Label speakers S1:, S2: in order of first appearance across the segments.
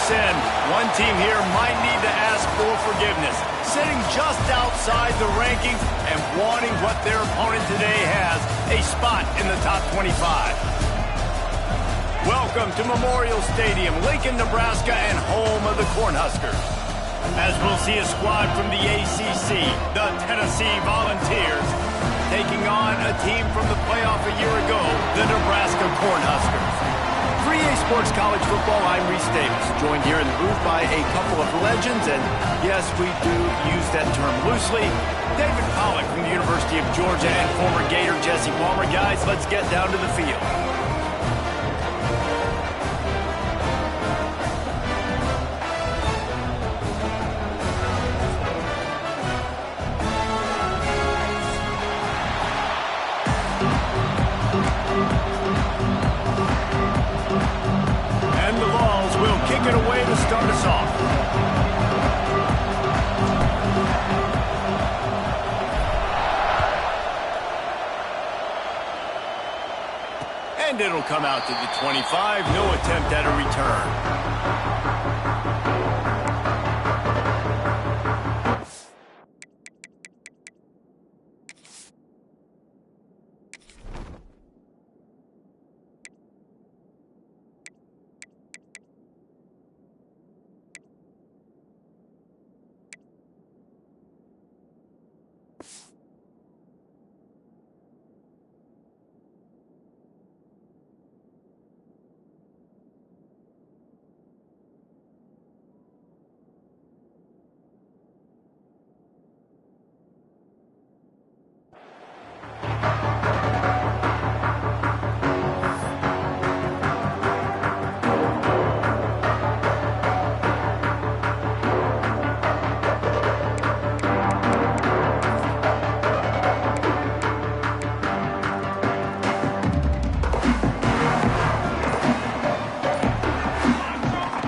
S1: sin. One team here might need to ask for forgiveness, sitting just outside the rankings and wanting what their opponent today has, a spot in the top 25. Welcome to Memorial Stadium, Lincoln, Nebraska, and home of the Cornhuskers. As we'll see a squad from the ACC, the Tennessee Volunteers, taking on a team from the playoff a year ago, the Nebraska Cornhuskers. For EA Sports College Football, I'm Reese Davis, joined here in the booth by a couple of legends, and yes, we do use that term loosely. David Pollack from the University of Georgia and former Gator Jesse Palmer. Guys, let's get down to the field. Kick it away to start us off. And it'll come out to the 25. No attempt at a return.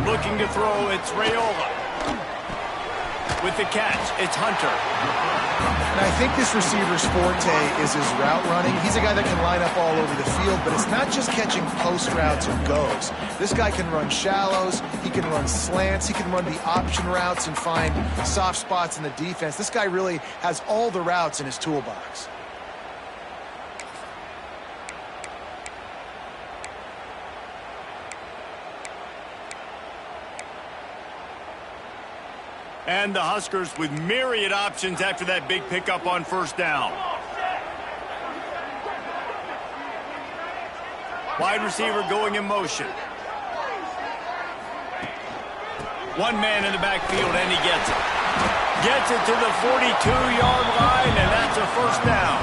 S1: Looking to throw, it's Raiola. With the catch, it's Hunter.
S2: And I think this receiver's forte is his route running. He's a guy that can line up all over the field, but it's not just catching post routes or goes. This guy can run shallows, he can run slants, he can run the option routes and find soft spots in the defense. This guy really has all the routes in his toolbox.
S1: And the Huskers with myriad options after that big pickup on first down. Wide receiver going in motion. One man in the backfield, and he gets it. Gets it to the 42-yard line, and that's a first down.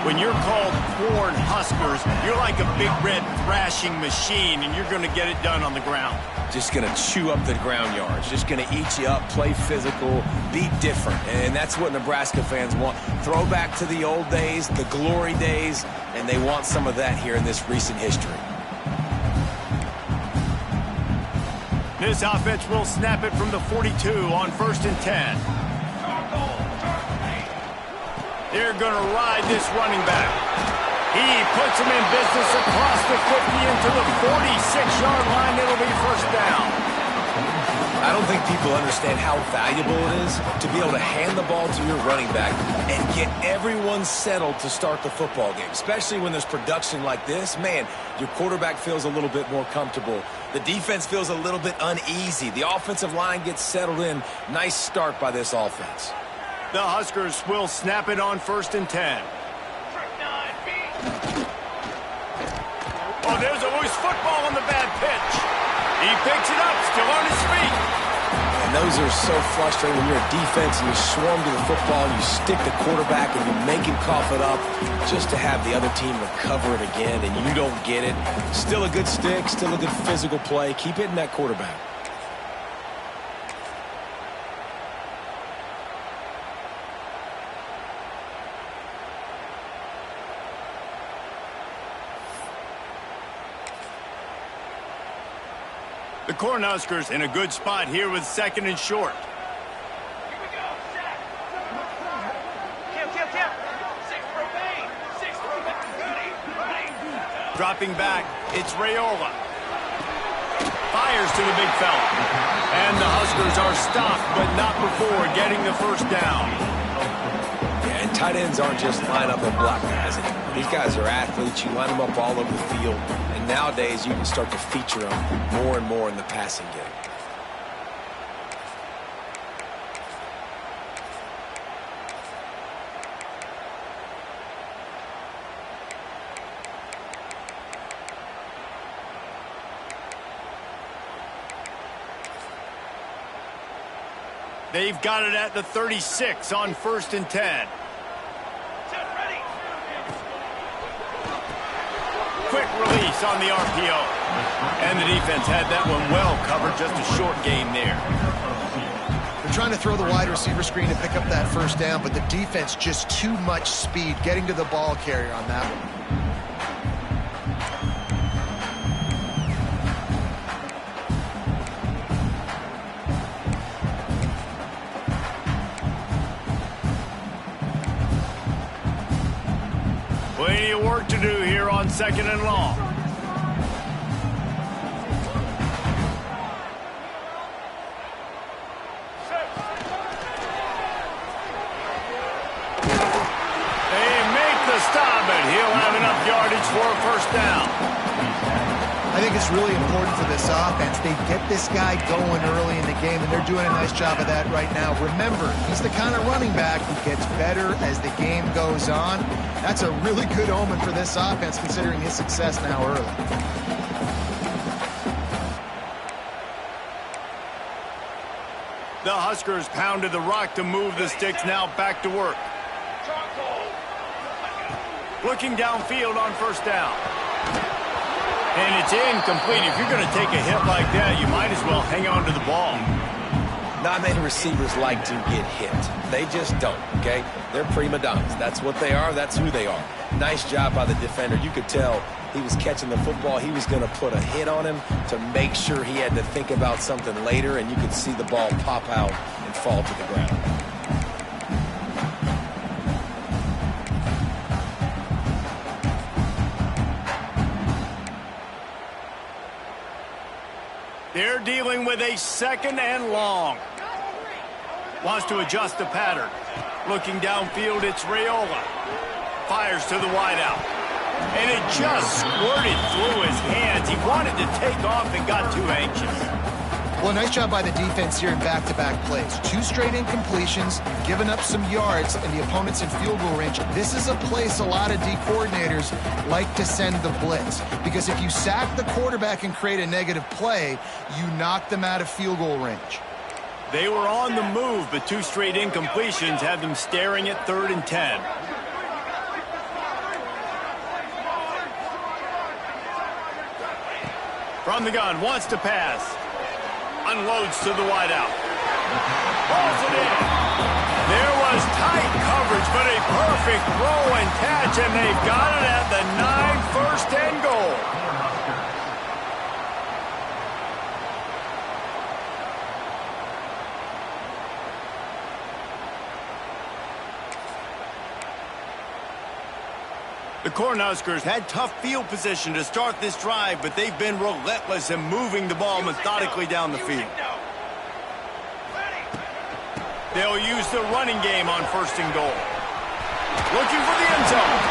S1: When you're called Corn Huskers, you're like a big red thrashing machine, and you're going to get it done on the ground.
S3: Just going to chew up the ground yards. Just going to eat you up, play physical, be different. And that's what Nebraska fans want. Throwback to the old days, the glory days, and they want some of that here in this recent history.
S1: This offense will snap it from the 42 on 1st and 10. They're going to ride this running back. He puts him in business across the 50 into the 46-yard line. It'll be first down.
S3: I don't think people understand how valuable it is to be able to hand the ball to your running back and get everyone settled to start the football game, especially when there's production like this. Man, your quarterback feels a little bit more comfortable. The defense feels a little bit uneasy. The offensive line gets settled in. Nice start by this offense.
S1: The Huskers will snap it on 1st and 10. Oh, there's always football on the bad pitch. He picks it up, still on his feet.
S3: And those are so frustrating when you're a defense and you swarm to the football, you stick the quarterback and you make him cough it up just to have the other team recover it again, and you don't get it. Still a good stick, still a good physical play. Keep hitting that quarterback.
S1: The Cornhuskers in a good spot here with 2nd and short.
S4: Here we go, Shaq. Kim. 6 Ready.
S1: Dropping back, it's Raiola. Fires to the big fella. And the Huskers are stopped, but not before getting the first down.
S3: Yeah, and tight ends aren't just line up and block guys. These guys are athletes. You line them up all over the field. And nowadays, you can start to feature them more and more in the passing game.
S1: They've got it at the 36 on 1st and 10.
S4: Set, ready.
S1: Quick release on the RPO. And the defense had that one well covered, just a short gain there.
S2: They're trying to throw the wide receiver screen to pick up that first down, but the defense just too much speed getting to the ball carrier on that one.
S1: Plenty of work to do here on 2nd and long. They make the stop, but he'll have enough yardage for a first down.
S2: I think it's really important for this offense. They get this guy going early in the game, and they're doing a nice job of that right now. Remember, he's the kind of running back who gets better as the game goes on. That's a really good omen for this offense, considering his success now early.
S1: The Huskers pounded the rock to move the sticks, now back to work. Looking downfield on first down. And it's incomplete. If you're going to take a hit like that, you might as well hang on to the ball.
S3: Not many receivers like to get hit. They just don't, okay? They're prima donnas. That's what they are. That's who they are. Nice job by the defender. You could tell he was catching the football. He was going to put a hit on him to make sure he had to think about something later, and you could see the ball pop out and fall to the ground.
S1: They're dealing with a 2nd and long. Wants to adjust the pattern. Looking downfield, it's Raiola. Fires to the wideout. And it just squirted through his hands. He wanted to take off and got too anxious.
S2: Well, nice job by the defense here in back-to-back plays. 2 straight incompletions, giving up some yards, and the opponent's in field goal range. This is a place a lot of D coordinators like to send the blitz, because if you sack the quarterback and create a negative play, you knock them out of field goal range.
S1: They were on the move, but 2 straight incompletions had them staring at 3rd and 10. From the gun, wants to pass. Unloads to the wideout. Balls it in. There was tight coverage, but a perfect throw and catch, and they've got it at the 9, 1st and goal. The Cornhuskers had tough field position to start this drive, but they've been relentless in moving the ball methodically down the field. They'll use the running game on 1st and goal. Looking for the end zone.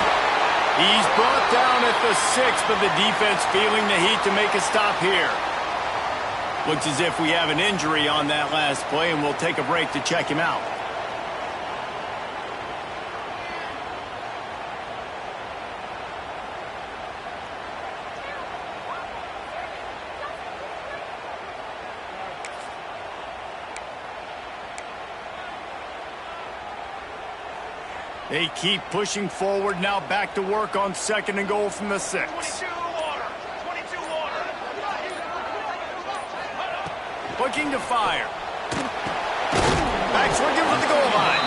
S1: He's brought down at the 6, but the defense feeling the heat to make a stop here. Looks as if we have an injury on that last play, and we'll take a break to check him out. They keep pushing forward, now back to work on 2nd and goal from the 6.
S4: 22 water. 22 water.
S1: Looking to fire. Back's looking for the goal line.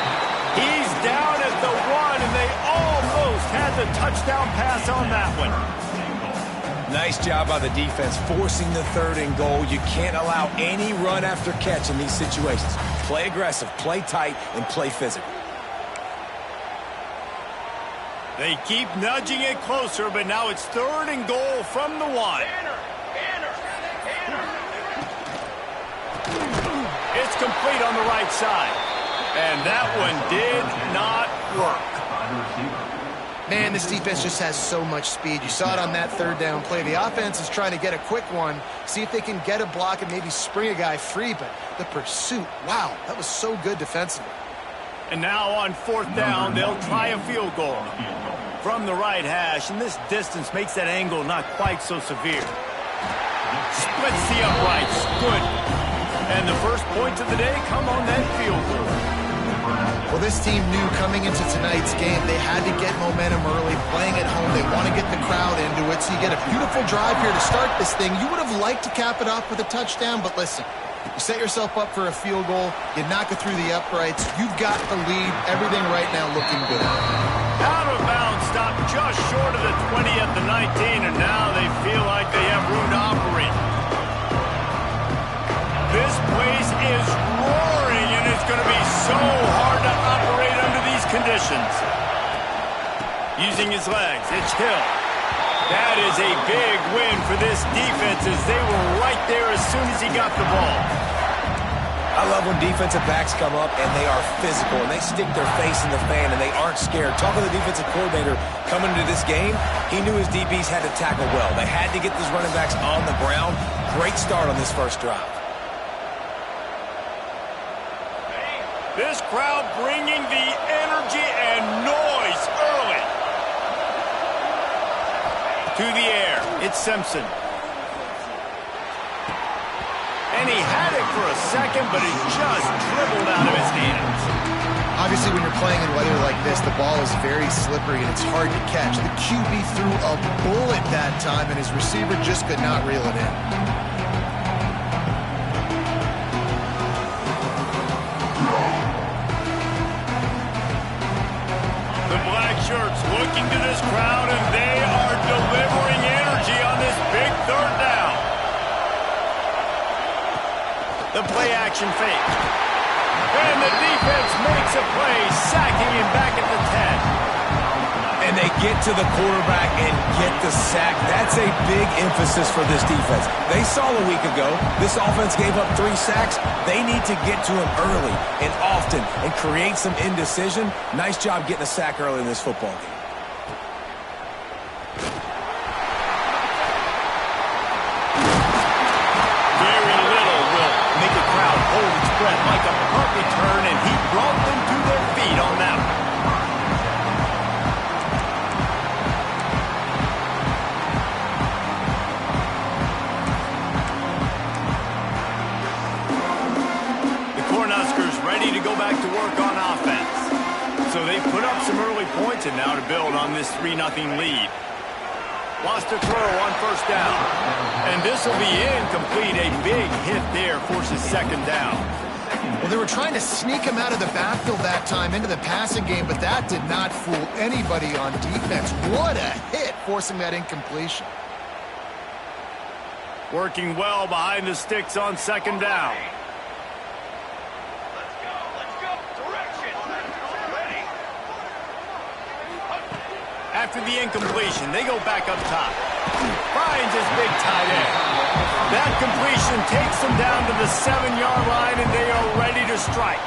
S1: He's down at the 1, and they almost had the touchdown pass on that one.
S3: Nice job by the defense forcing the 3rd and goal. You can't allow any run after catch in these situations. Play aggressive, play tight, and play physical.
S1: They keep nudging it closer, but now it's 3rd and goal from the 1. complete on the right side. And that one did not work.
S2: Man, this defense just has so much speed. You saw it on that third down play. The offense is trying to get a quick one, see if they can get a block and maybe spring a guy free, but the pursuit, wow, that was so good defensively.
S1: And now on fourth down, they'll try a field goal from the right hash, and this distance makes that angle not quite so severe. Splits the uprights. Good. And the first points of the day come on that field goal.
S2: Well, this team knew coming into tonight's game they had to get momentum early, playing at home. They want to get the crowd into it, so you get a beautiful drive here to start this thing. You would have liked to cap it off with a touchdown, but listen, you set yourself up for a field goal, you knock it through the uprights, you've got the lead, everything right now looking good.
S1: Out of bounds, stopped just short of the 20 at the 19, and now they feel like they have room to operate. This place is roaring, and it's going to be so hard to operate under these conditions. Using his legs, it's Hill. That is a big win for this defense as they were right there as soon as he got the ball.
S3: I love when defensive backs come up and they are physical and they stick their face in the fan and they aren't scared. Talking to the defensive coordinator coming into this game, he knew his DBs had to tackle well. They had to get these running backs on the ground. Great start on this first drive.
S1: This crowd bringing the energy and noise early. To the air, it's Simpson. And he had it for a second, but it just dribbled out of his hands.
S2: Obviously, when you're playing in weather like this, the ball is very slippery and it's hard to catch. The QB threw a bullet that time, and his receiver just could not reel it in.
S1: The black shirts looking to this crowd, and they are delivering energy on this big third down. The play action fake. And the defense makes a play, sacking him back at the 10.
S3: And they get to the quarterback and get the sack. That's a big emphasis for this defense. They saw a week ago, this offense gave up 3 sacks. They need to get to him early and often and create some indecision. Nice job getting a sack early in this football game.
S1: Very little will make a crowd hold its breath like a punt return, and he brought them to their feet on that one. Ready to go back to work on offense. So they put up some early points and now to build on this 3-0 lead. Lost a throw on first down. And this will be incomplete. A big hit there forces second down.
S2: Well, they were trying to sneak him out of the backfield that time into the passing game, but that did not fool anybody on defense. What a hit, forcing that incompletion.
S1: Working well behind the sticks on second down. After the incompletion, they go back up top. Finds his big tight end. That completion takes them down to the 7-yard line, and they are ready to strike.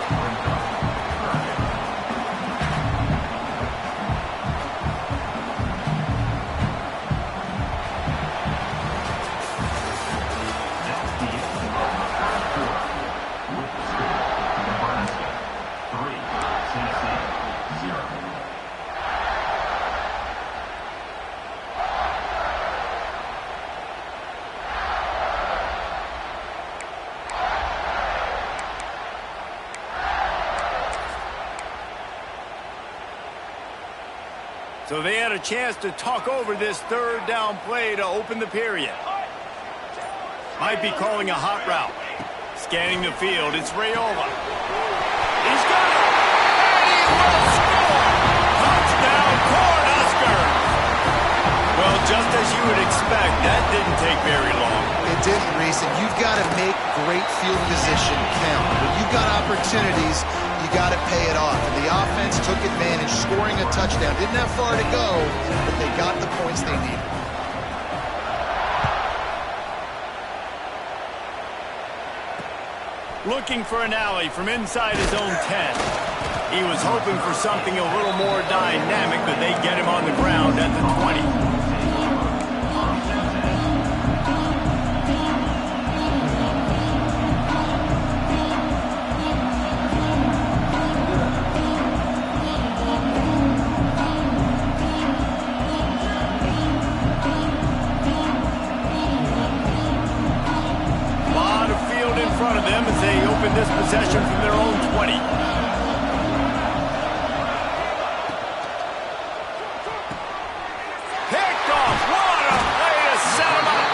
S1: So they had a chance to talk over this third down play to open the period. Might be calling a hot route. Scanning the field, it's Raiola. He's got it! And he will score! Touchdown, Cornhuskers! Well, just as you would expect, that didn't take very long.
S2: It didn't, Reese, and you've got to make great field position count. When you've got opportunities, you got to pay it off. And the offense took advantage, scoring a touchdown. Didn't have far to go, but they got the points they needed.
S1: looking for an alley from inside his own 10. He was hoping for something a little more dynamic, but they get him on the ground at the 20. As they open this possession from their own 20. Picked off. What a play to set him up.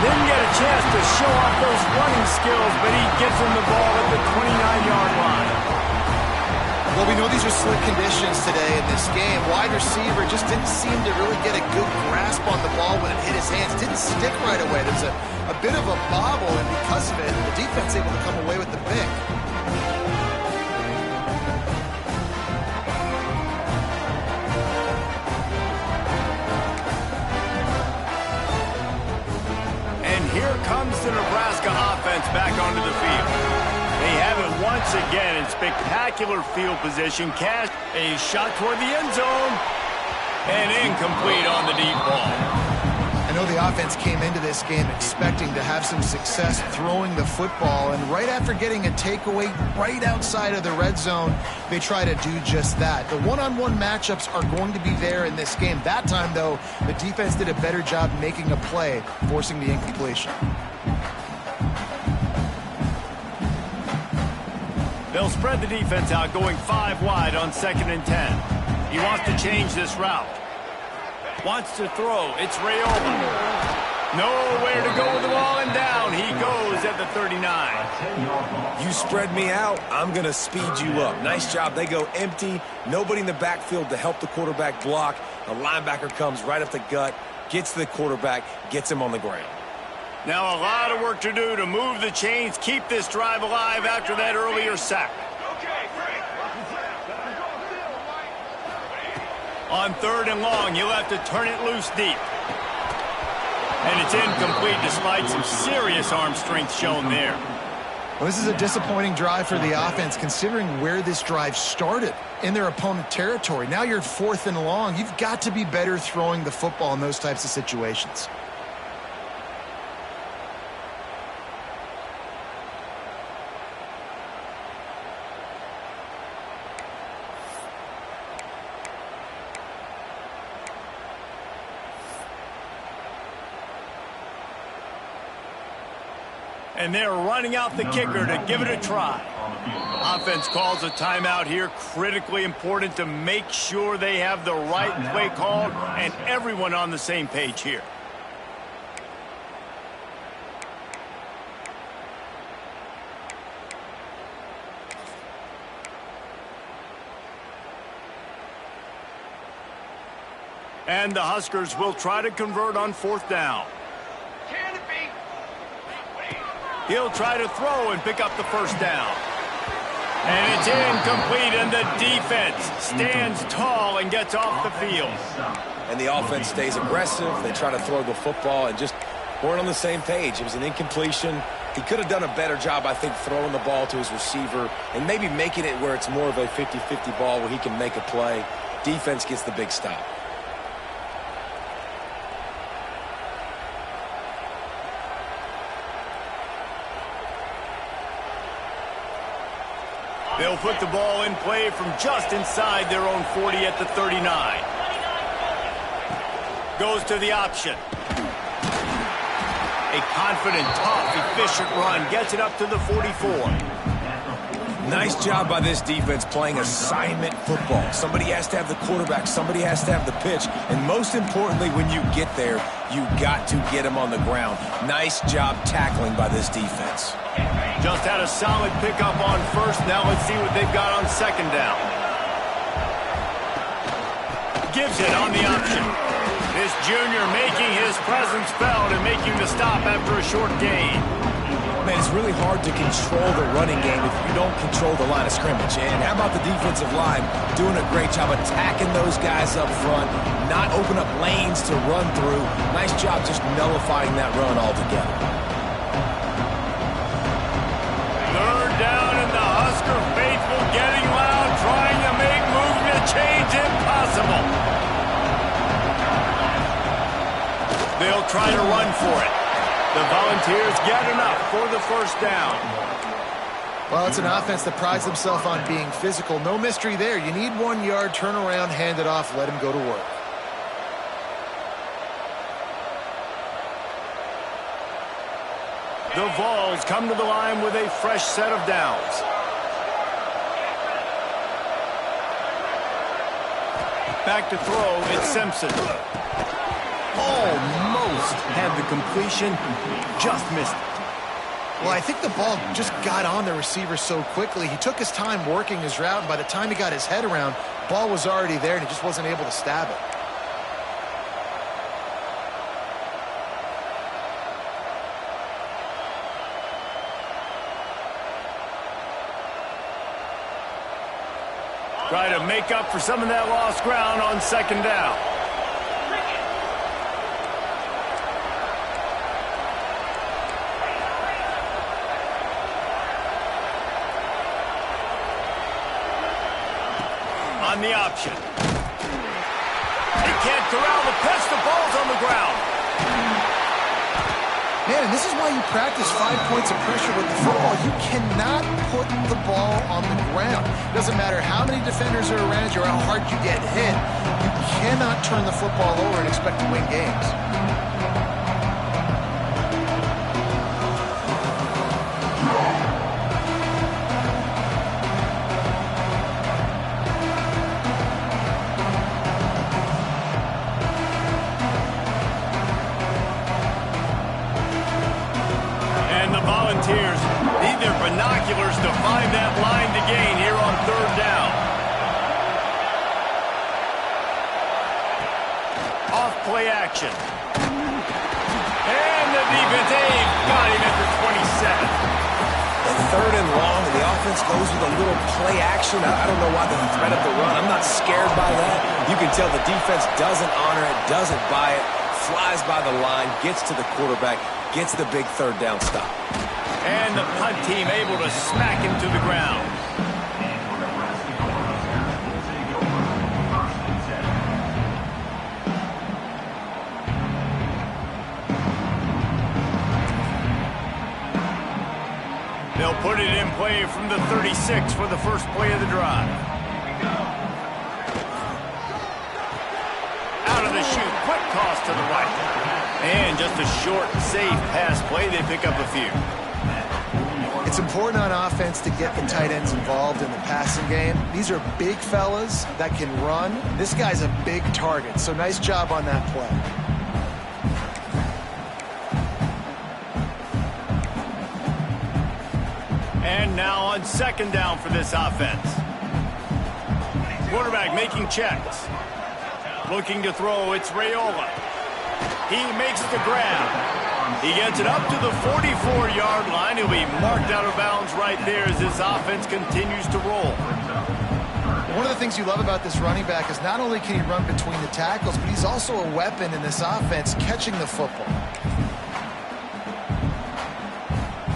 S1: Didn't get a chance to show off those running skills, but he gets him the ball at the 29-yard line.
S2: Well, we know these are slick conditions today in this game. Wide receiver just didn't seem to really get a good grasp on the ball when it hit his hands. Didn't stick right away. There's a bit of a bobble, and because of it, the defense able to come away with the pick.
S1: And here comes the Nebraska offense back onto the field. They have it once again in spectacular field position. Cast a shot toward the end zone. And incomplete on the deep ball.
S2: I know the offense came into this game expecting to have some success throwing the football, and right after getting a takeaway right outside of the red zone, they try to do just that. The one-on-one matchups are going to be there in this game. That time, though, the defense did a better job making a play, forcing the incompletion.
S1: They'll spread the defense out, going 5 wide on 2nd and 10. He wants to change this route. Wants to throw. It's Rayola. Nowhere to go with the ball, and down he goes at the 39.
S3: You spread me out, I'm going to speed you up. Nice job. They go empty. Nobody in the backfield to help the quarterback block. The linebacker comes right up the gut, gets to the quarterback, gets him on the ground.
S1: Now a lot of work to do to move the chains, keep this drive alive after that earlier sack. On 3rd and long, he'll have to turn it loose deep. And it's incomplete despite some serious arm strength shown there.
S2: Well, this is a disappointing drive for the offense considering where this drive started, in their opponent territory. Now you're 4th and long. You've got to be better throwing the football in those types of situations.
S1: And they're running out the kicker to give it a try. Offense calls a timeout here. Critically important to make sure they have the right play called and everyone on the same page here. And the Huskers will try to convert on 4th down. He'll try to throw and pick up the 1st down. And it's incomplete, and the defense stands tall and gets off the field.
S3: And the offense stays aggressive. They try to throw the football and just weren't on the same page. It was an incompletion. He could have done a better job, I think, throwing the ball to his receiver and maybe making it where it's more of a 50-50 ball where he can make a play. Defense gets the big stop.
S1: They'll put the ball in play from just inside their own 40 at the 39. Goes to the option. A confident, tough, efficient run gets it up to the 44.
S3: Nice job by this defense playing assignment football. Somebody has to have the quarterback. Somebody has to have the pitch. And most importantly, when you get there, you got to get him on the ground. Nice job tackling by this defense.
S1: Just had a solid pickup on 1st. Now let's see what they've got on 2nd down. Gives it on the option. This junior making his presence felt and making the stop after a short gain.
S3: Man, it's really hard to control the running game if you don't control the line of scrimmage. And how about the defensive line doing a great job attacking those guys up front, not open up lanes to run through. Nice job just nullifying that run altogether.
S1: possible. They'll try to run for it. The Volunteers get enough for the first down.
S2: Well, it's an offense that prides themselves on being physical. No mystery there. You need 1 yard, turn around, hand it off, let him go to work.
S1: The Vols come to the line with a fresh set of downs. Back to throw, it's Simpson. Almost had the completion, just missed it.
S2: Well, I think the ball just got on the receiver so quickly. He took his time working his route, and by the time he got his head around, ball was already there, and he just wasn't able to stab it.
S1: Try to make up for some of that lost ground on second down. On the option. He can't corral the pitch. The ball's on the ground.
S2: Man, and this is why you practice 5 points of pressure with the football. You cannot put the ball on the ground. It doesn't matter how many defenders are around you or how hard you get hit. You cannot turn the football over and expect to win games.
S1: Need their binoculars to find that line to gain here on third down. Off play action. And the defense got him at the 27.
S3: And third and long, and the offense goes with a little play action. I don't know why the threat of the run. I'm not scared by that. You can tell the defense doesn't honor it, doesn't buy it, flies by the line, gets to the quarterback, gets the big third down stop.
S1: And the punt team able to smack him to the ground. They'll put it in play from the 36 for the first play of the drive. Out of the chute, quick toss to the right. And just a short, safe pass play. They pick up a few.
S2: It's important on offense to get the tight ends involved in the passing game. These are big fellas that can run. This guy's a big target, so nice job on that play.
S1: And now on second down for this offense. Quarterback making checks. Looking to throw, it's Raiola. He makes the grab. He gets it up to the 44-yard line. He'll be marked out of bounds right there as this offense continues to roll.
S2: One of the things you love about this running back is not only can he run between the tackles, but he's also a weapon in this offense catching the football.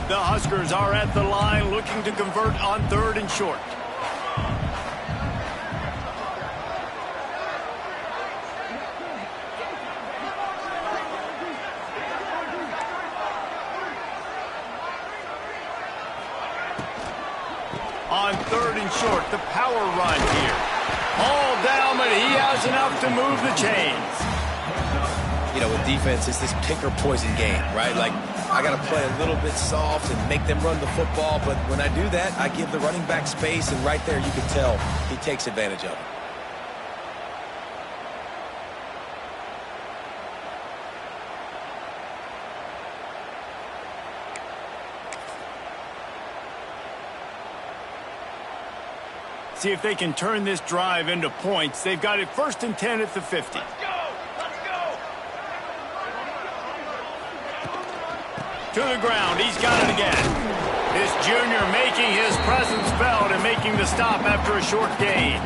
S1: The Huskers are at the line looking to convert on third and short. On third and short, the power run here. All down, but he has enough to move the chains.
S3: You know, with defense, it's this pick or poison game, right? Like, I got to play a little bit soft and make them run the football, but when I do that, I give the running back space, and right there you can tell he takes advantage of it.
S1: See if they can turn this drive into points. They've got it 1st and 10 at the 50.
S4: Let's go! Let's go!
S1: To the ground. He's got it again. This junior making his presence felt and making the stop after a short gain.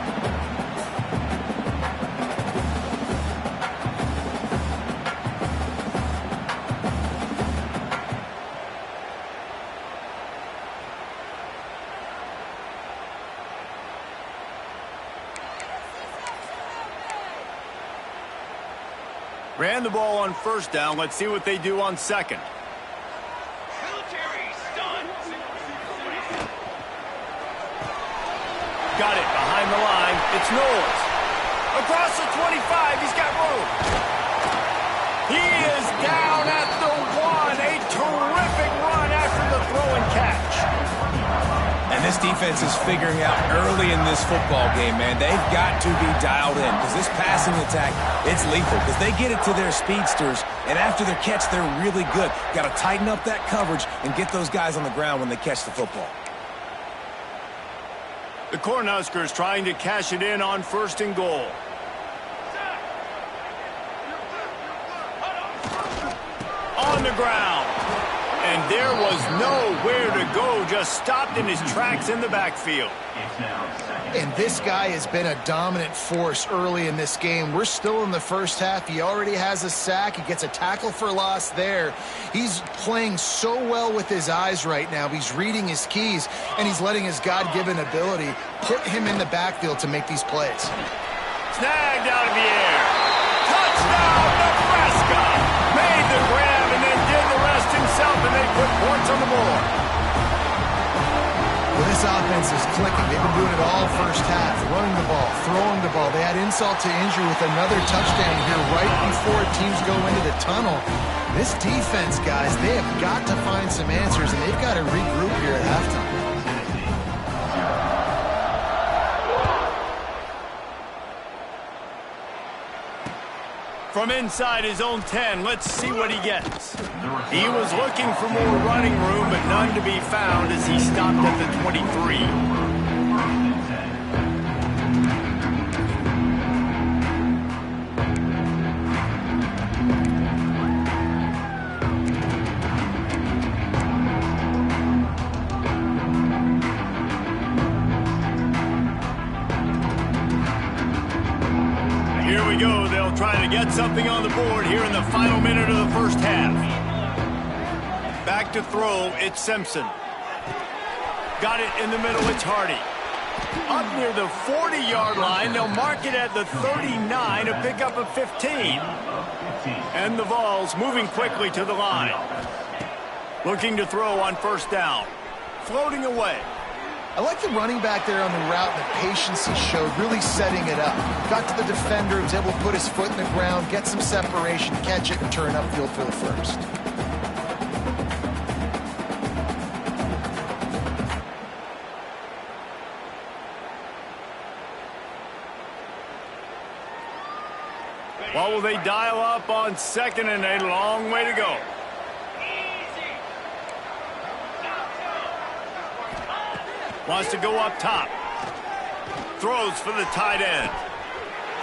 S1: Ran the ball on first down. Let's see what they do on second.
S4: Military stun.
S1: Got it behind the line. It's Knowles. Across the 25. He's got room. He is down at the 1. A terrific run after the throw and catch.
S3: And this defense is figuring out early in this football game, man. They've got to be dialed in because this passing attack, it's lethal because they get it to their speedsters, and after their catch, they're really good. Got to tighten up that coverage and get those guys on the ground when they catch the football.
S1: The Cornhuskers trying to cash it in on first and goal. On the ground. And there was nowhere to go, just stopped in his tracks in the backfield.
S2: And this guy has been a dominant force early in this game. We're still in the first half. He already has a sack. He gets a tackle for loss there. He's playing so well with his eyes right now. He's reading his keys, and he's letting his God-given ability put him in the backfield to make these plays.
S1: Snagged out of the air. Touchdown, Nebraska! Made the grab and then did the rest himself, and they put points on the board.
S2: Well, this offense is clicking. They've been doing it all first half, running the ball, throwing the ball. They had insult to injury with another touchdown here right before teams go into the tunnel. This defense, guys, they have got to find some answers, and they've got to regroup here at halftime.
S1: From inside his own 10, let's see what he gets. He was looking for more running room, but none to be found as he stopped at the 23. Here we go. They'll try to get something on the board here in the final minute of the first half. Back to throw, it's Simpson. Got it in the middle, it's Hardy. Up near the 40-yard line, they'll mark it at the 39 to pick up a 15. And the Vols moving quickly to the line. Looking to throw on first down. Floating away.
S2: I like the running back there on the route and the patience he showed, really setting it up. Got to the defender, was able to put his foot in the ground, get some separation, catch it, and turn upfield for the first.
S1: What will they dial up on second and a long way to go? Wants to go up top. Throws for the tight end.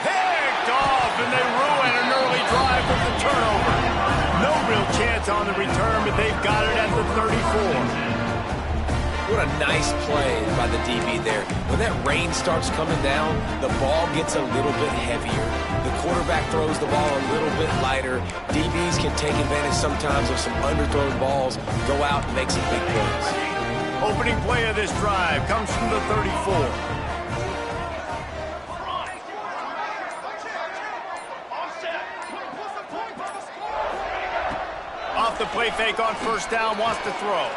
S1: Picked off, and they ruin an early drive with the turnover. No real chance on the return, but they've got it at the 34.
S3: What a nice play by the DB there. When that rain starts coming down, the ball gets a little bit heavier. The quarterback throws the ball a little bit lighter. DBs can take advantage sometimes of some underthrown balls, go out and make some big plays.
S1: Opening play of this drive comes from the 34. Off the play fake on first down, wants to throw.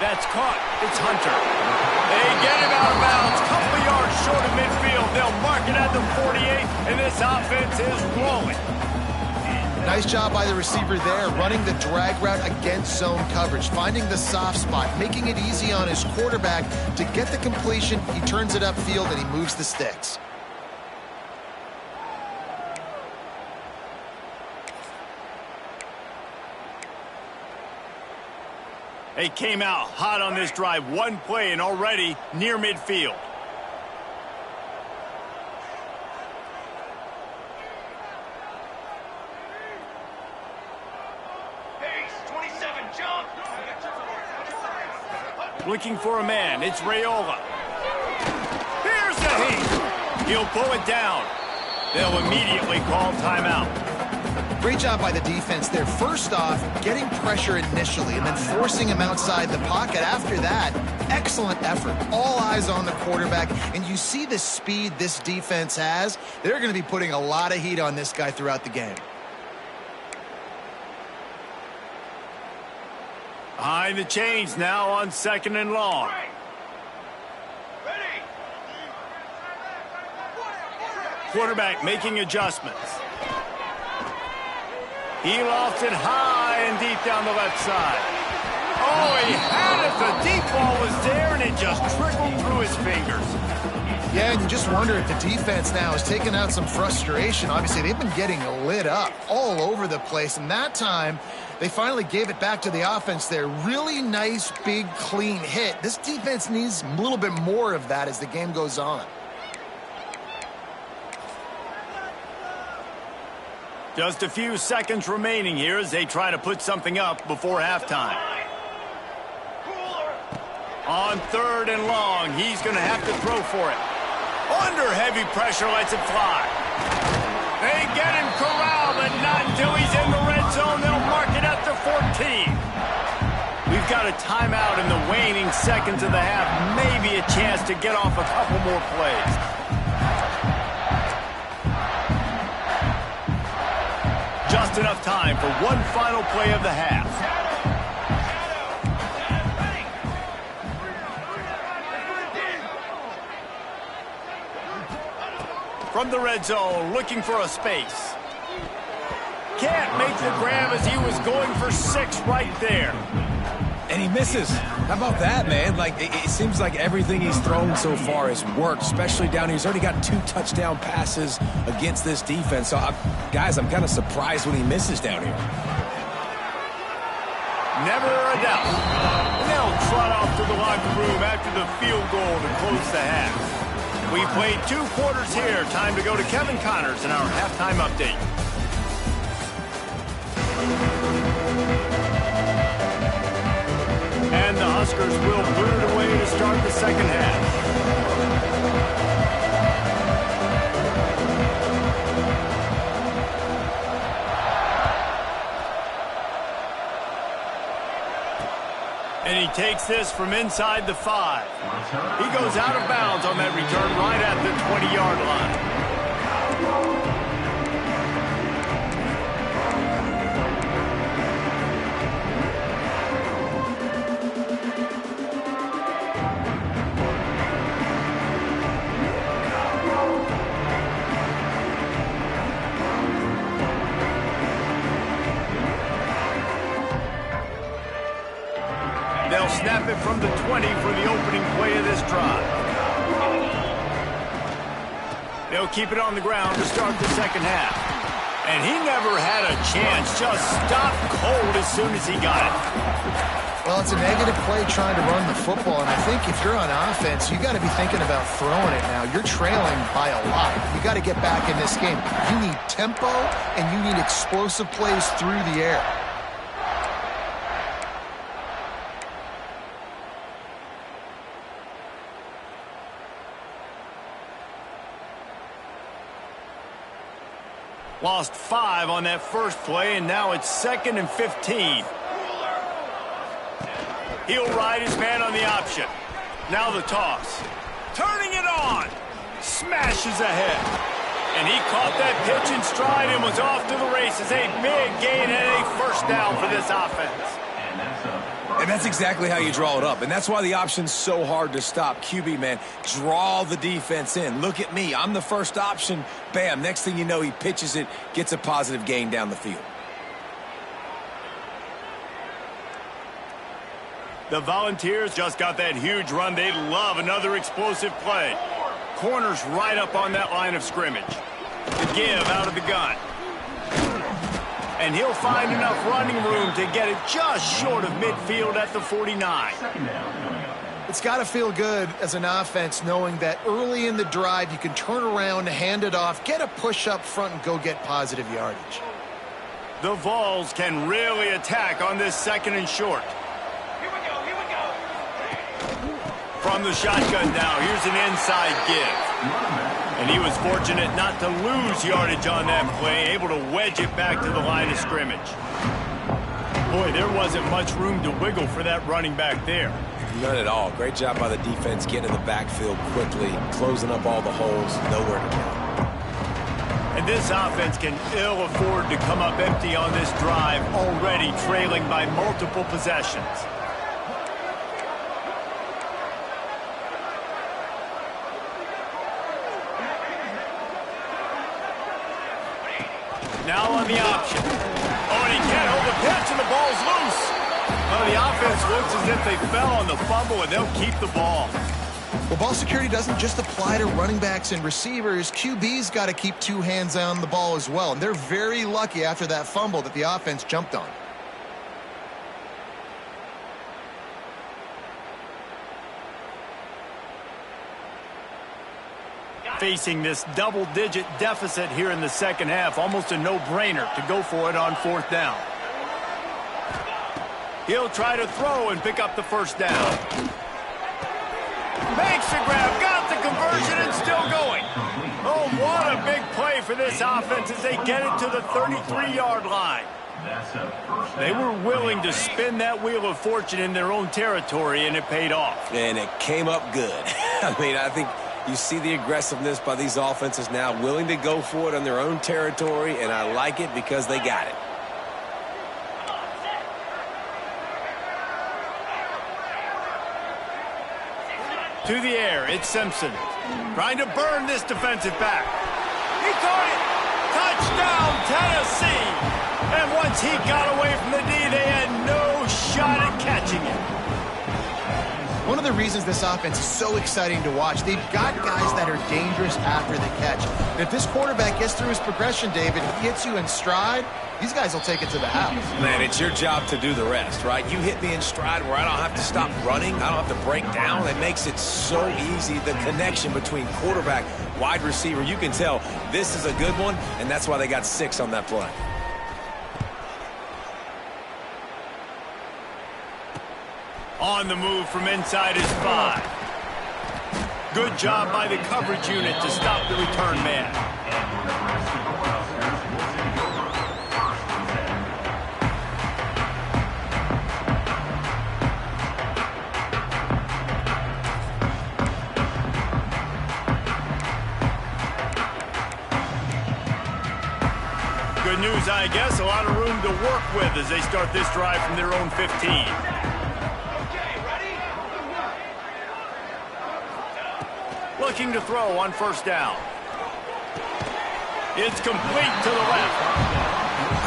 S1: That's caught. It's Hunter. They get him out of bounds. Couple yards short of midfield. They'll mark it at the 48, and this offense is rolling.
S2: Nice job by the receiver there, running the drag route against zone coverage, finding the soft spot, making it easy on his quarterback to get the completion. He turns it upfield, and he moves the sticks.
S1: They came out hot on this drive. One play and already near midfield. Looking for a man. It's Raiola. Here's the heat. He'll pull it down. They'll immediately call timeout.
S2: Great job by the defense there. First off, getting pressure initially and then forcing him outside the pocket. After that, excellent effort. All eyes on the quarterback. And you see the speed this defense has. They're going to be putting a lot of heat on this guy throughout the game.
S1: Behind the chains now on 2nd and long.
S4: Ready.
S1: Quarterback making adjustments. He lofts it high and deep down the left side. Oh, he had it. The deep ball was there, and it just trickled through his fingers.
S2: Yeah, and you just wonder if the defense now is taking out some frustration. Obviously, they've been getting lit up all over the place, and that time they finally gave it back to the offense there. Really nice, big, clean hit. This defense needs a little bit more of that as the game goes on.
S1: Just a few seconds remaining here as they try to put something up before halftime. On 3rd and long, he's going to have to throw for it. Under heavy pressure, lets it fly. They get him corralled, but not until he's in the red zone. They'll mark it at the 14. We've got a timeout in the waning seconds of the half. Maybe a chance to get off a couple more plays. Just enough time for one final play of the half. From the red zone, looking for a space. Can't make the grab as he was going for 6 right there.
S3: And he misses. How about that, man? Like, it seems like everything he's thrown so far has worked, especially down here. He's already got 2 touchdown passes against this defense. So, guys, I'm kind of surprised when he misses down here.
S1: Never a doubt. And they'll trot off to the locker room after the field goal to close the half. We played 2 quarters here. Time to go to Kevin Connors in our halftime update. And the Huskers will put it away to start the second half. And he takes this from inside the 5. He goes out of bounds on that return right at the 20-yard line. They'll snap it from the 20 for the opening play of this drive. They'll keep it on the ground to start the second half. And he never had a chance, just stopped cold as soon as he got it.
S2: Well, it's a negative play trying to run the football, and I think if you're on offense, you got to be thinking about throwing it now. You're trailing by a lot. You got to get back in this game. You need tempo, and you need explosive plays through the air.
S1: Lost 5 on that first play, and now it's 2nd and 15. He'll ride his man on the option. Now the toss. Turning it on. Smashes ahead. And he caught that pitch in stride and was off to the races. A big gain and a first down for this offense.
S3: And that's exactly how you draw it up. And that's why the option's so hard to stop. QB, man, draw the defense in. Look at me. I'm the first option. Bam. Next thing you know, he pitches it, gets a positive gain down the field.
S1: The Volunteers just got that huge run. They love another explosive play. Corners right up on that line of scrimmage. The give out of the gun. And he'll find enough running room to get it just short of midfield at the 49.
S2: It's got to feel good as an offense knowing that early in the drive you can turn around, hand it off, get a push up front, and go get positive yardage.
S1: The Vols can really attack on this 2nd and short.
S4: Here we go, here we go.
S1: From the shotgun now, here's an inside give. And he was fortunate not to lose yardage on that play, able to wedge it back to the line of scrimmage. Boy, there wasn't much room to wiggle for that running back there.
S3: None at all. Great job by the defense getting to the backfield quickly, closing up all the holes, nowhere to go.
S1: And this offense can ill afford to come up empty on this drive, already trailing by multiple possessions. Now on the option. Oh, and he can't hold the pitch, and the ball's loose. Well, the offense looks as if they fell on the fumble, and they'll keep the ball.
S2: Well, ball security doesn't just apply to running backs and receivers. QB's got to keep two hands on the ball as well, and they're very lucky after that fumble that the offense jumped on.
S1: Facing this double-digit deficit here in the second half, almost a no-brainer to go for it on fourth down. He'll try to throw and pick up the first down. Makes the grab, got the conversion, and still going. Oh, what a big play for this offense as they get it to the 33-yard line. They were willing to spin that wheel of fortune in their own territory, and it paid off.
S3: And it came up good. I mean, I think you see the aggressiveness by these offenses now, willing to go for it on their own territory, and I like it because they got it.
S1: To the air, it's Simpson. Trying to burn this defensive back. He caught it! Touchdown, Tennessee! And once he got away from the D, they had no shot at catching it.
S2: One of the reasons this offense is so exciting to watch, they've got guys that are dangerous after the catch. And if this quarterback gets through his progression, David, he hits you in stride, these guys will take it to the house.
S3: Man, it's your job to do the rest, right? You hit me in stride where I don't have to stop running. I don't have to break down. It makes it so easy, the connection between quarterback, wide receiver. You can tell this is a good one, and that's why they got 6 on that play.
S1: On the move from inside his 5. Good job by the coverage unit to stop the return man. Good news, I guess. A lot of room to work with as they start this drive from their own 15. Looking to throw on first down. It's complete to the left.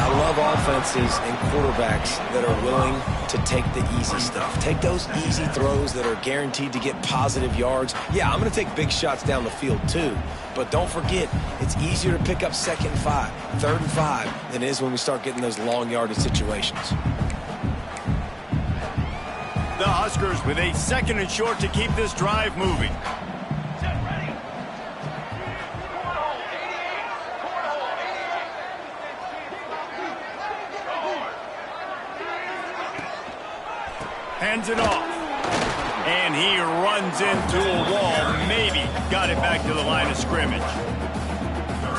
S3: I love offenses and quarterbacks that are willing to take the easy stuff. Take those easy throws that are guaranteed to get positive yards. Yeah, I'm going to take big shots down the field too. But don't forget, it's easier to pick up 2nd and 5, 3rd and 5 than it is when we start getting those long yardage situations.
S1: The Huskers with a 2nd and short to keep this drive moving. Hands it off. And he runs into a wall. Maybe got it back to the line of scrimmage.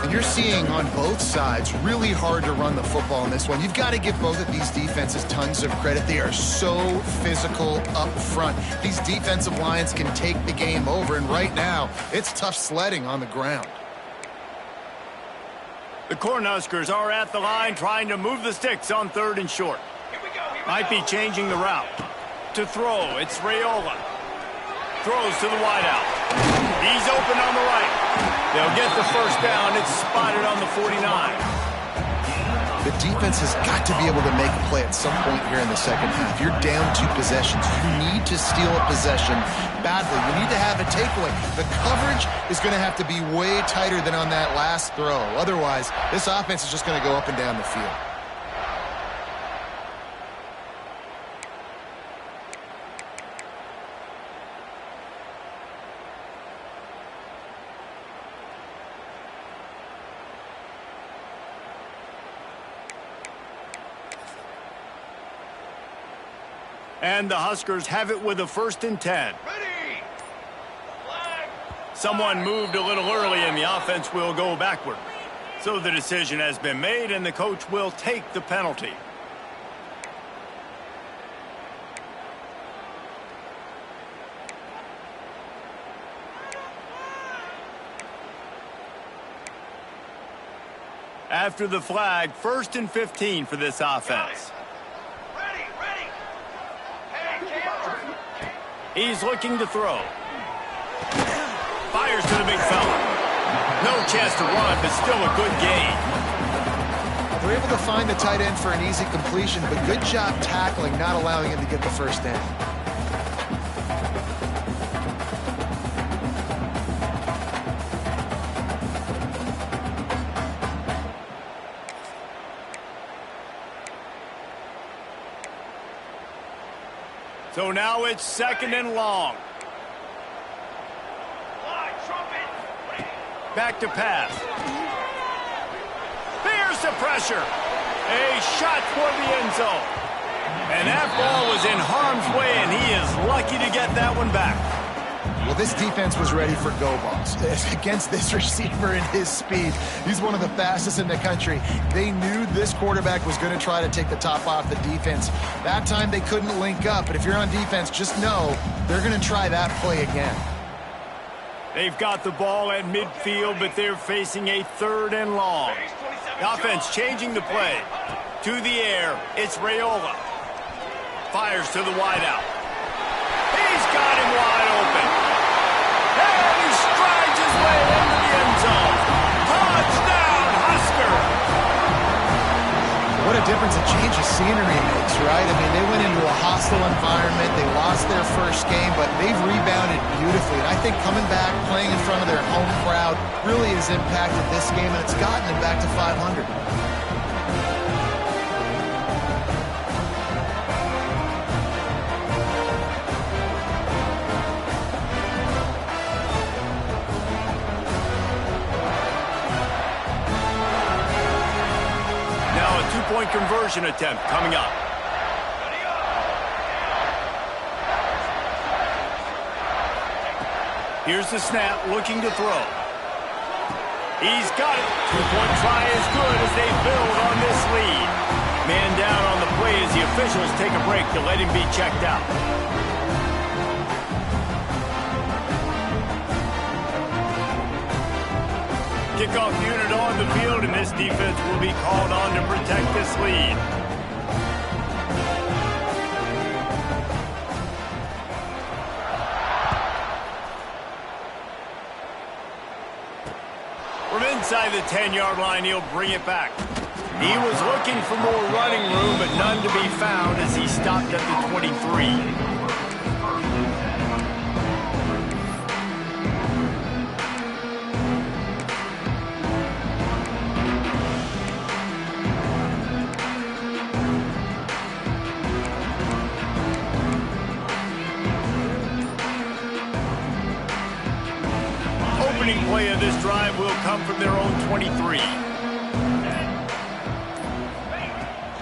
S2: And you're seeing on both sides really hard to run the football in this one. You've got to give both of these defenses tons of credit. They are so physical up front. These defensive lines can take the game over, and right now it's tough sledding on the ground.
S1: The Cornhuskers are at the line trying to move the sticks on 3rd and short. Might be changing the route. To throw, it's Raiola. Throws to the wideout. He's open on the right. They'll get the first down. It's spotted on the 49.
S2: The defense has got to be able to make a play at some point here in the second half. You're down 2 possessions. You need to steal a possession badly. You need to have a takeaway. The coverage is going to have to be way tighter than on that last throw. Otherwise, this offense is just going to go up and down the field. And the Huskers have it with a 1st and 10.
S4: Ready! Flag!
S1: Someone moved a little early and the offense will go backward. So the decision has been made and the coach will take the penalty. After the flag, 1st and 15 for this offense.
S4: Ready. Hey, camera.
S1: He's looking to throw. Fires to the big fella. No chance to run, but still a good gain.
S2: They're able to find the tight end for an easy completion, but good job tackling, not allowing him to get the first down.
S1: So now it's 2nd and long. Back to pass. There's the pressure. A shot toward the end zone. And that ball was in harm's way, and he is lucky to get that one back.
S2: Well, this defense was ready for go balls. Against this receiver and his speed, he's one of the fastest in the country. They knew this quarterback was going to try to take the top off the defense. That time they couldn't link up, but if you're on defense, just know they're going to try that play again.
S1: They've got the ball at midfield, but they're facing a 3rd and long. The offense changing the play. To the air, it's Raiola. Fires to the wideout. He's got him wide open. And he strides his way into the end zone. Touchdown, Husker!
S2: What a difference a change of scenery makes, right? I mean, they went into a hostile environment. They lost their first game, but they've rebounded beautifully. And I think coming back, playing in front of their home crowd really has impacted this game, and it's gotten them back to 500.
S1: Two-point conversion attempt coming up. Here's the snap, looking to throw. He's got it. Two-point try is good as they build on this lead. Man down on the play as the officials take a break to let him be checked out. Kickoff unit on the field, and this defense will be called on to protect this lead. From inside the 10-yard line, he'll bring it back. He was looking for more running room, but none to be found as he stopped at the 23. Play of this drive will come from their own 23.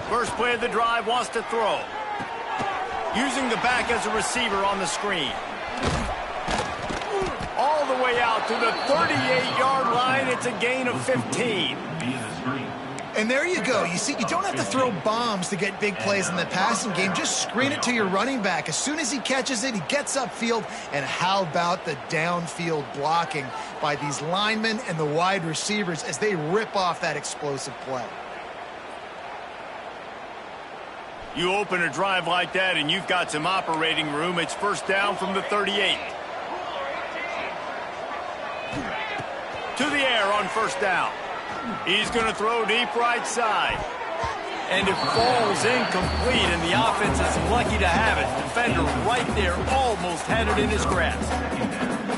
S1: First play of the drive wants to throw. Using the back as a receiver on the screen. All the way out to the 38-yard line. It's a gain of 15.
S2: And there you go. You see, you don't have to throw bombs to get big plays in the passing game. Just screen it to your running back. As soon as he catches it, he gets upfield. And how about the downfield blocking by these linemen and the wide receivers as they rip off that explosive play?
S1: You open a drive like that and you've got some operating room. It's first down from the 38. To the air on first down. He's going to throw deep right side. And it falls incomplete, and the offense is lucky to have it. Defender right there almost had it in his grasp.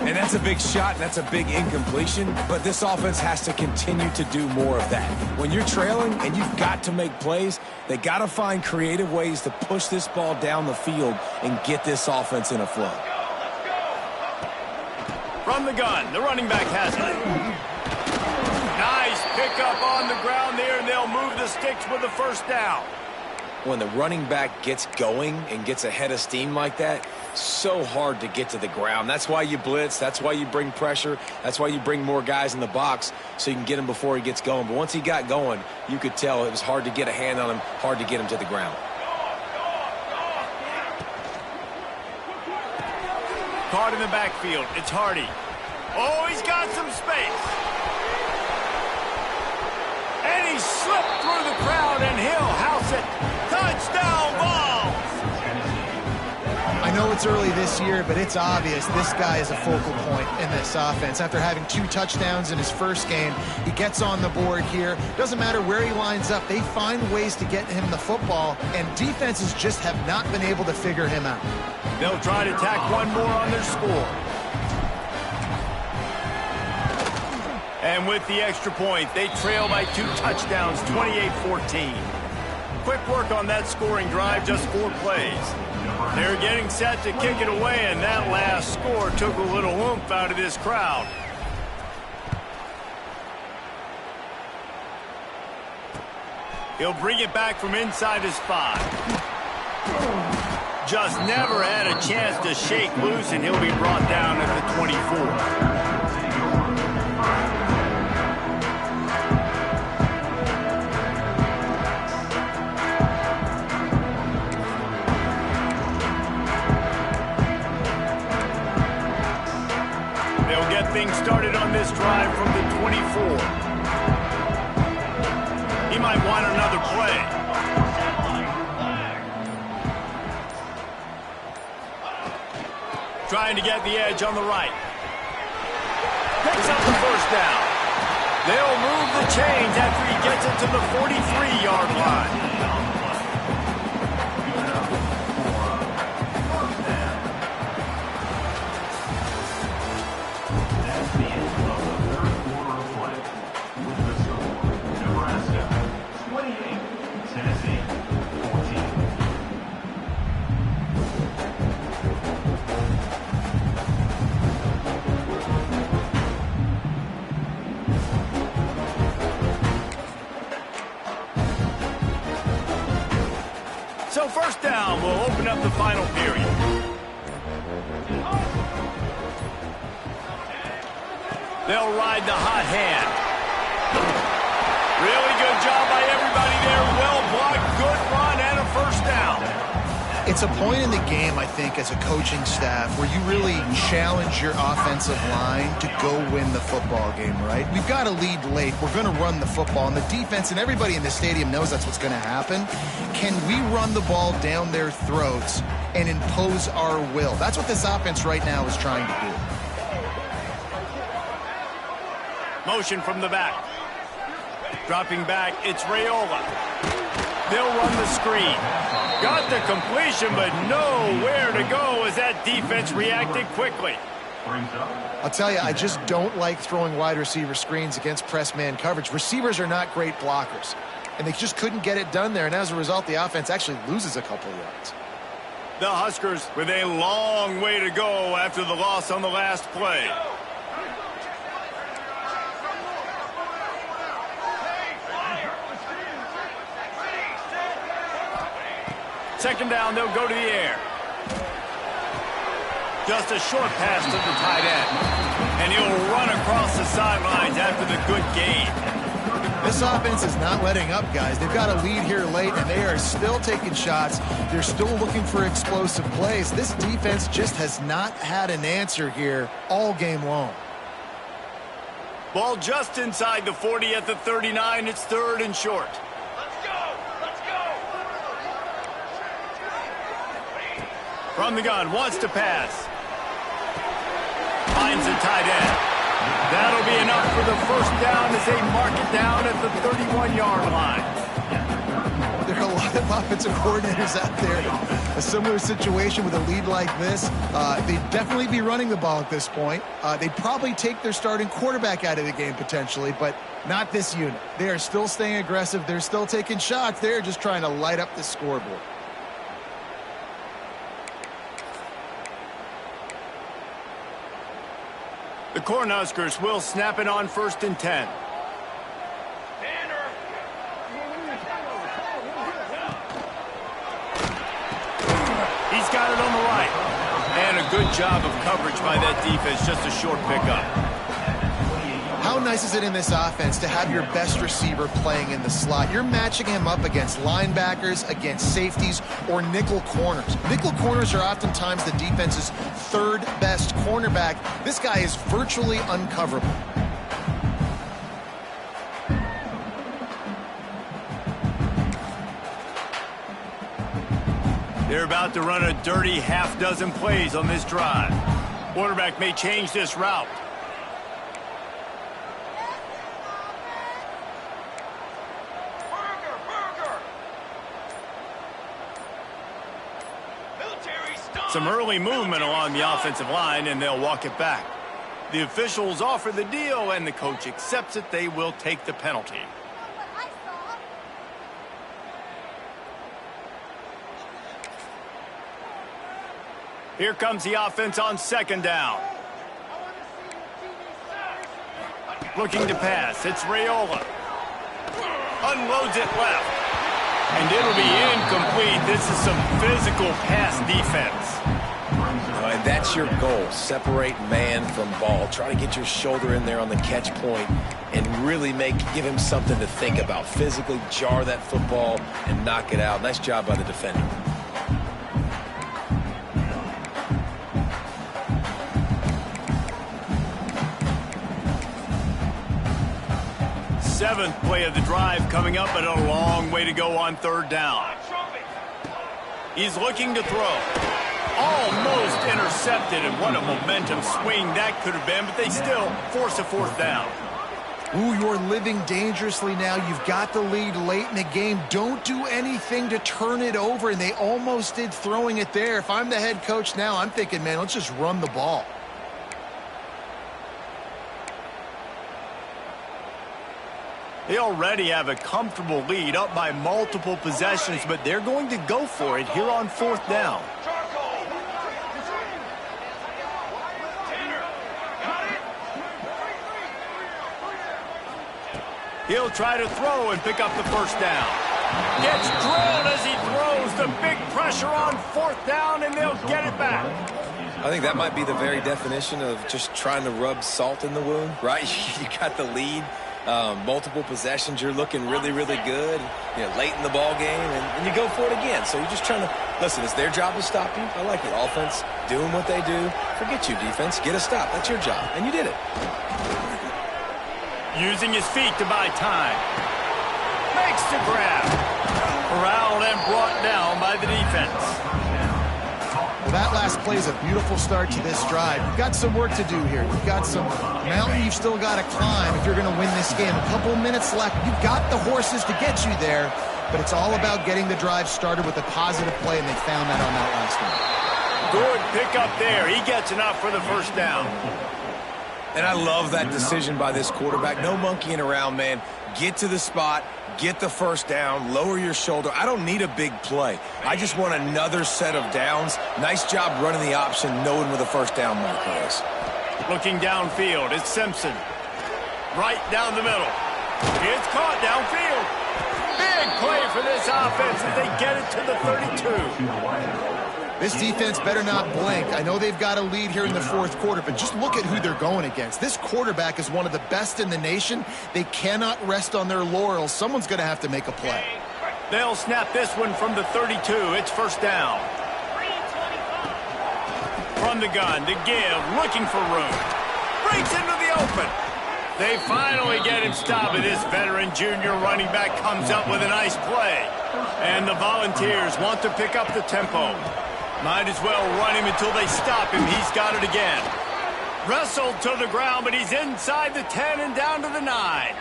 S3: And that's a big shot, and that's a big incompletion, but this offense has to continue to do more of that. When you're trailing and you've got to make plays, they got to find creative ways to push this ball down the field and get this offense in a flow.
S1: From the gun, the running back has it. Nice pickup on the ground there, and they'll move the sticks with the first down.
S3: when the running back gets going and gets a head of steam like that, so hard to get to the ground. That's why you blitz. That's why you bring pressure. That's why you bring more guys in the box so you can get him before he gets going. But once he got going, you could tell it was hard to get a hand on him, hard to get him to the ground.
S1: Caught in the backfield. It's Hardy. Oh, he's got some space. And he slipped through the crowd, and he'll house it. Touchdown balls!
S2: I know it's early this year, but it's obvious this guy is a focal point in this offense. After having 2 touchdowns in his first game, he gets on the board here. Doesn't matter where he lines up, they find ways to get him the football, and defenses just have not been able to figure him out.
S1: They'll try to tack one more on their score. And with the extra point, they trail by 2 touchdowns, 28-14. Quick work on that scoring drive, just 4 plays. They're getting set to kick it away, and that last score took a little oomph out of this crowd. He'll bring it back from inside his 5. Just never had a chance to shake loose, and he'll be brought down at the 24. Things started on this drive from the 24. He might want another play. Trying to get the edge on the right. Picks up the first down. They'll move the chains after he gets it to the 43-yard line. So first down will open up the final period. They'll ride the hot hand. Really good job by everybody there. Well blocked, good run, and a first down.
S2: It's a point in the game, I think, as a coaching staff where you really challenge your offensive line to go win the football game, right? We've got a lead late. We're going to run the football, and the defense and everybody in the stadium knows that's what's going to happen. Can we run the ball down their throats and impose our will? That's what this offense right now is trying to do.
S1: Motion from the back. Dropping back, it's Raiola. They'll run the screen. Got the completion, but nowhere to go as that defense reacted quickly.
S2: I'll tell you, I just don't like throwing wide receiver screens against press man coverage. Receivers are not great blockers, and they just couldn't get it done there, and as a result, the offense actually loses a couple of yards.
S1: The Huskers with a long way to go after the loss on the last play. Second down, they'll go to the air. Just a short pass to the tight end. And he'll run across the sidelines after the good gain.
S2: This offense is not letting up, guys. They've got a lead here late, and they are still taking shots. They're still looking for explosive plays. This defense just has not had an answer here all game long.
S1: Ball just inside the 40 at the 39. It's 3rd and short. From the gun, wants to pass. Finds the tight end. That'll be enough for the first down as they mark it down at the 31-yard line.
S2: There are a lot of offensive coordinators out there. A similar situation with a lead like this. They'd definitely be running the ball at this point. They'd probably take their starting quarterback out of the game potentially, but not this unit. They are still staying aggressive. They're still taking shots. They're just trying to light up the scoreboard.
S1: The Cornhuskers will snap it on 1st and 10. Good job of coverage by that defense, just a short pickup.
S2: How nice is it in this offense to have your best receiver playing in the slot? You're matching him up against linebackers, against safeties, or nickel corners. Nickel corners are oftentimes the defense's third best cornerback. This guy is virtually uncoverable.
S1: They're about to run a dirty half-dozen plays on this drive. Quarterback may change this route. Some early movement along the offensive line, and they'll walk it back. The officials offer the deal, and the coach accepts it. They will take the penalty. Here comes the offense on second down. Looking to pass. It's Raiola. Unloads it left. And it'll be incomplete. This is some physical pass defense.
S3: And that's your goal. Separate man from ball. Try to get your shoulder in there on the catch point and really give him something to think about. Physically jar that football and knock it out. Nice job by the defender.
S1: Seventh play of the drive coming up, but a long way to go on third down. He's looking to throw. Almost intercepted, and what a momentum swing that could have been, but they still force a fourth down.
S2: Ooh, you're living dangerously now. You've got the lead late in the game. Don't do anything to turn it over, and they almost did throwing it there. If I'm the head coach now, I'm thinking, man, let's just run the ball.
S1: They already have a comfortable lead, up by multiple possessions, but they're going to go for it here on fourth down. He'll try to throw and pick up the first down. Gets drilled as he throws. The big pressure on fourth down, and they'll get it back.
S3: I think that might be the very definition of just trying to rub salt in the wound, right? You got the lead. Multiple possessions, you're looking really, really good, late in the ball game, and you go for it again. So you're just trying to, listen, it's their job to stop you. I like it. Offense, doing what they do. Forget you, defense. Get a stop. That's your job, and you did it.
S1: Using his feet to buy time. Makes the grab. Corralled and brought down by the defense.
S2: Well, that last play is a beautiful start to this drive. You've got some work to do here. You've got some mountain you've still got to climb if you're going to win this game. A couple minutes left. You've got the horses to get you there, but it's all about getting the drive started with a positive play, and they found that on that last one.
S1: Good pickup there. He gets enough for the first down.
S3: And I love that decision by this quarterback. No monkeying around, man. Get to the spot. Get the first down, lower your shoulder. I don't need a big play. I just want another set of downs. Nice job running the option, knowing where the first down marker is.
S1: Looking downfield, it's Simpson. Right down the middle. It's caught downfield. Big play for this offense as they get it to the 32.
S2: This defense better not blink. I know they've got a lead here in the fourth quarter, but just look at who they're going against. This quarterback is one of the best in the nation. They cannot rest on their laurels. Someone's going to have to make a play.
S1: They'll snap this one from the 32. It's first down. From the gun to give, looking for room. Breaks into the open. They finally get him stopped, and this veteran junior running back comes up with a nice play. And the Volunteers want to pick up the tempo. Might as well run him until they stop him. He's got it again. Wrestled to the ground, but he's inside the 10 and down to the 9.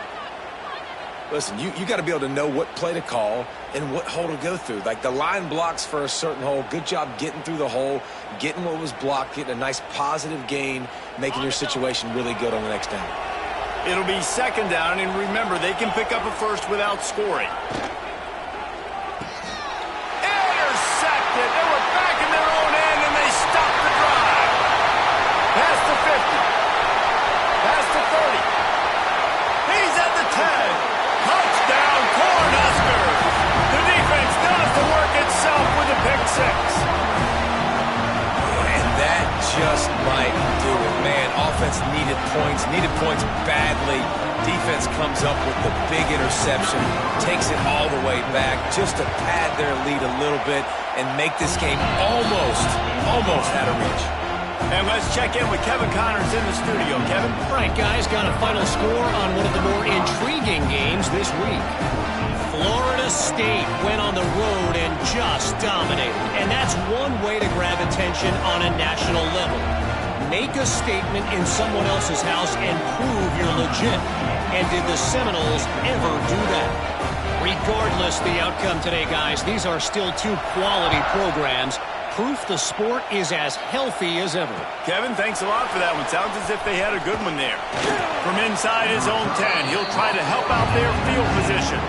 S3: Listen, you got to be able to know what play to call and what hole to go through. Like the line blocks for a certain hole. Good job getting through the hole, getting what was blocked, getting a nice positive gain, making your situation really good on the next down.
S1: It'll be second down, and remember, they can pick up a first without scoring. Intercepted. They were back in their own end, and they stopped the drive. Past the 50. Past the 30. He's at the 10. Touchdown, Cornhuskers. The defense does the work itself with a pick six.
S3: And that needed points badly. Defense comes up with the big interception, takes it all the way back just to pad their lead a little bit and make this game almost out of reach.
S1: And let's check in with Kevin Connors in the studio. Kevin?
S5: All right, guys, got a final score on one of the more intriguing games this week. Florida State went on the road and just dominated. And that's one way to grab attention on a national level. Make a statement in someone else's house and prove you're legit. And did the Seminoles ever do that? Regardless the outcome today, guys, these are still two quality programs. Proof the sport is as healthy as ever.
S1: Kevin, thanks a lot for that one. Sounds as if they had a good one there. From inside his own 10, he'll try to help out their field position.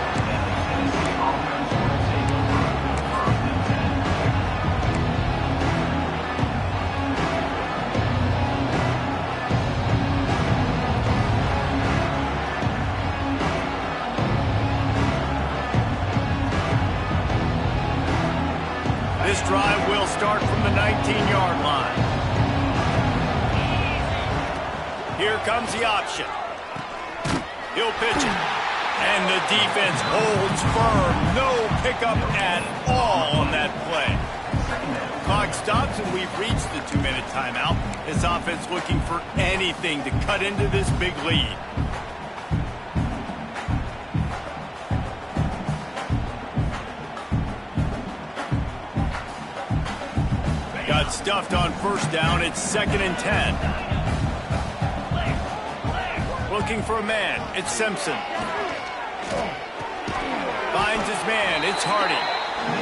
S1: This drive will start from the 19-yard line. Here comes the option. He'll pitch it. And the defense holds firm. No pickup at all on that play. Clock stops and we've reached the 2-minute timeout. This offense looking for anything to cut into this big lead. Got stuffed on first down. It's 2nd and 10. Looking for a man. It's Simpson. Finds his man. It's Hardy.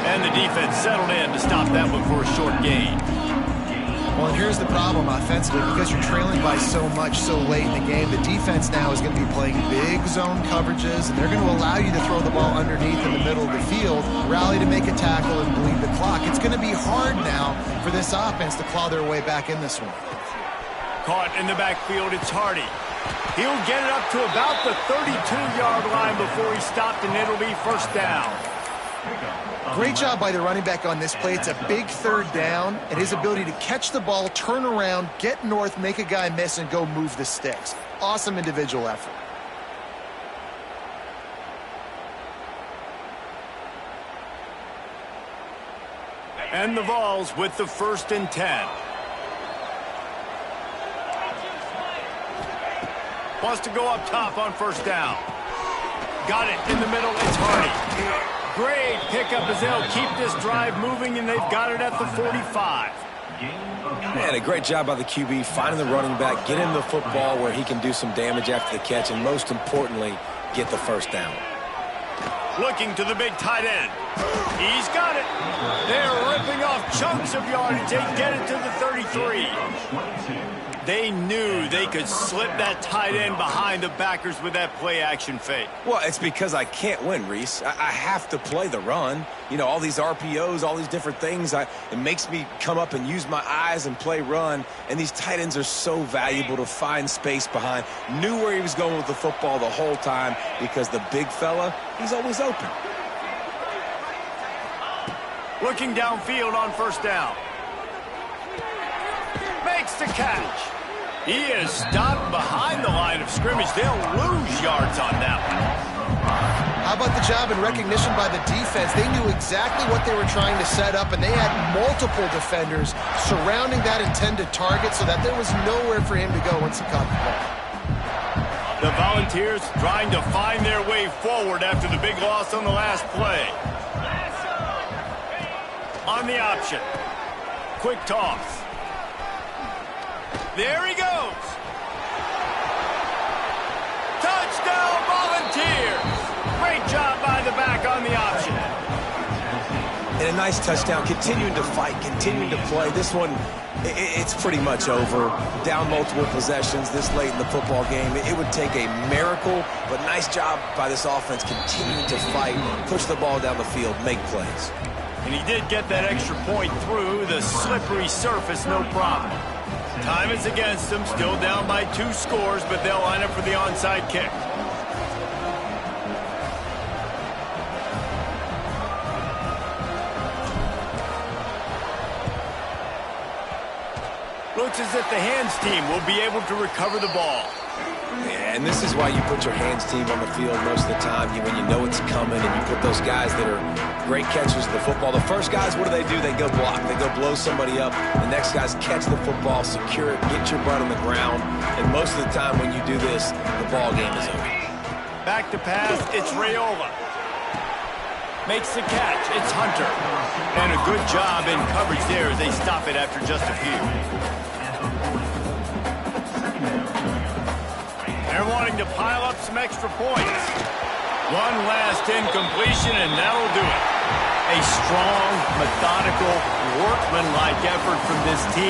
S1: And the defense settled in to stop that one for a short gain.
S2: Well, and here's the problem offensively. Because you're trailing by so much so late in the game, the defense now is going to be playing big zone coverages, and they're going to allow you to throw the ball underneath in the middle of the field, rally to make a tackle, and bleed the clock. It's going to be hard now for this offense to claw their way back in this one.
S1: Caught in the backfield, it's Hardy. He'll get it up to about the 32-yard line before he's stopped, and it'll be first down.
S2: Great job by the running back on this play. It's a big third down, and his ability to catch the ball, turn around, get north, make a guy miss, and go move the sticks. Awesome individual effort.
S1: And the Vols with the 1st and 10. Wants to go up top on first down. Got it in the middle. It's Hardy. Great pickup as they'll keep this drive moving, and they've got it at the 45.
S3: Man, a great job by the QB finding the running back, get him the football where he can do some damage after the catch, and most importantly, get the first down.
S1: Looking to the big tight end. He's got it. They're ripping off chunks of yardage. They get it to the 33. They knew they could slip that tight end behind the backers with that play-action fake.
S3: Well, it's because I can't win, Reese. I have to play the run. You know, all these RPOs, all these different things. It makes me come up and use my eyes and play run. And these tight ends are so valuable to find space behind. Knew where he was going with the football the whole time because the big fella, he's always open.
S1: Looking downfield on first down. Makes the catch. He is stopped behind the line of scrimmage. They'll lose yards on that one.
S2: How about the job and recognition by the defense? They knew exactly what they were trying to set up, and they had multiple defenders surrounding that intended target so that there was nowhere for him to go once he caught the ball.
S1: The Volunteers trying to find their way forward after the big loss on the last play. On the option. Quick toss. There he goes. Touchdown, Volunteers. Great job by the back on the option.
S3: And a nice touchdown, continuing to fight, continuing to play. This one, it's pretty much over. Down multiple possessions this late in the football game. It would take a miracle, but nice job by this offense continuing to fight, push the ball down the field, make plays.
S1: And he did get that extra point through the slippery surface, no problem. Time is against them, still down by 2 scores, but they'll line up for the onside kick. Looks as if the hands team will be able to recover the ball.
S3: Yeah, and this is why you put your hands team on the field most of the time when you know it's coming, and you put those guys that are great catchers of the football. The first guys, what do? They go block. They go blow somebody up. The next guys catch the football, secure it, get your butt on the ground. And most of the time when you do this, the ball game is over.
S1: Back to pass, it's Raiola. Makes the catch, it's Hunter. And a good job in coverage there as they stop it after just a few. They're wanting to pile up some extra points. One last incompletion, and that'll do it. A strong, methodical, workmanlike effort from this team.